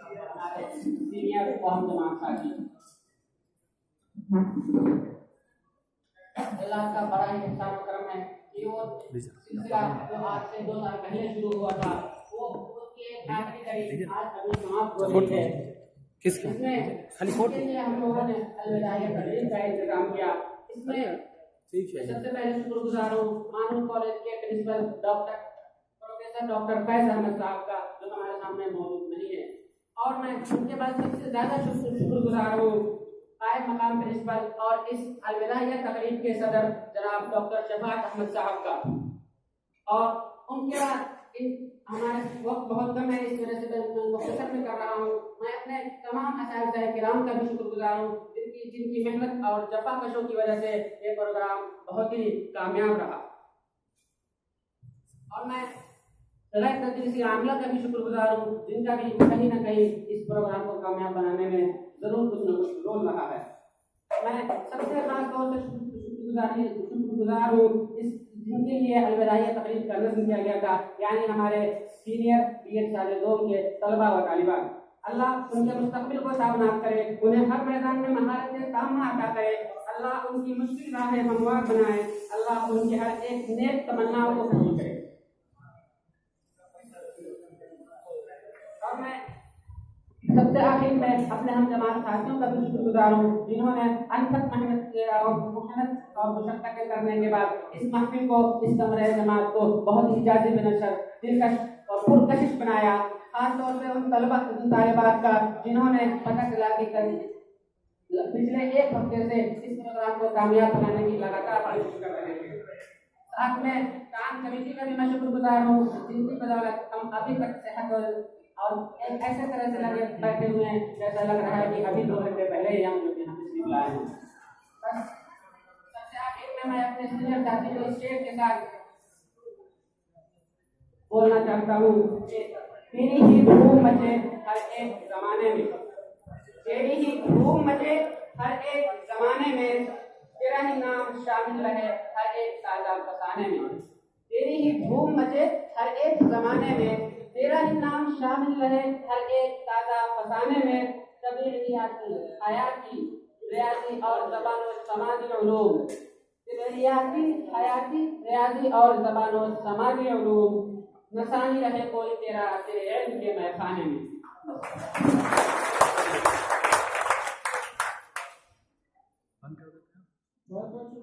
हमारे सीनियर कौम जमात साथी अल्लाह का बड़ा ही एहसान और करम है कि वो सिलसिला जो आज से 2 साल पहले शुरू हुआ था वो उसकी आखिरी कड़ी आज अभी समाप्त हो रही है। किसका खाली फोटो इसके लिए हम लोगों ने अलविदाई तकरीब का इंतजाम किया। इसमें ठीक है। सबसे पहले शुक्रगुजार हूँ मानूर कॉलेज के principal professor doctor Faiz Ahmad साहब का जो हमारे सामने मौजूद नहीं है, और मैं उनके बाद सबसे ज्यादा शुक्रगुजार हूँ कायम मकाम प्रिंसिपल और इस अलविदाई तकरीब के सदर जनाब डॉक्टर शफात अहमद साहब का। और उनके बाद हमारे वक्त बहुत कम है, इस वजह से मैं मुख्तसर में कर रहा हूँ। मैं अपने तमाम असातिज़ा किराम का भी शुक्रगुजार हूँ जिनकी मेहनत और जफ़ाकशों की वजह से ये प्रोग्राम बहुत ही कामयाब रहा। और मैं सलाह तदरीसी आमला का भी शुक्रगुजार हूँ जिनका भी कहीं न कहीं इस प्रोग्राम को कामयाब बनाने में जरूर कुछ न कुछ रोल रहा है। मैं सबसे खास तौर से शुक्रगुजार हूँ जिनके लिए अलविदाई तकरीब का नज़्म किया गया था, यानी हमारे सीनियर बीएड साल 2 के तलबा व तालिबात। अल्लाह उनके मुस्तकबिल को सामना करे, उन्हें हर मैदान में महारत सामना अता करे, अल्लाह उनकी मुश्किल राहें हमवार बनाए, अल्लाह उनकी हर एक नेक तमन्नाओं को पूरी करे। और मैं सबसे आखिर में अपने हम जमात साथियों का भी शुक्रगुजार हूँ जिन्होंने अनथक मेहनत और मुशक्कत करने के बाद इस महफिल को, इस कमरे जमात को बहुत ही जाजिब नशर, दिलकश और पुरकशिश बनाया। खासतौर पे उन तालिबात का जिन्होंने पता चला कि पिछले 1 हफ्ते से इस प्रोग्राम को कामयाब बनाने की लगातार कोशिश कर रहे थे। साथ में काम कमेटी का भी मैं शुक्रगुजार हूँ जिनकी बदौलत हम अभी तक सेहत और एक ऐसे तरह से लगे बैठे हुए हैं जैसा लग रहा है कि अभी 2 घंटे पहले ही हम जो यहाँ तशरीफ लाए हैं। सबसे आखिर में मैं अपने सीनियर साथी को इस शेर के साथ बोलना चाहता हूँ कि तेरी ही धूम मचे हर एक जमाने में, तेरी ही धूम मचे हर एक जमाने में, तेरा ही नाम शामिल रहे हर एक ताजा फसाने में। तेरी ही धूम मचे हर एक जमाने में, तेरा ही नाम शामिल रहे हर एक ताजा फसाने में। तबीयती हयाती रियाजी और ज़बान व समाजी उलूम, तबीयती हयाती रियाजी और ज़बान व समाजी उलूम, नसानी रहे कोई तेरा तेरे इल्म के महखाने में। बहुत बहुत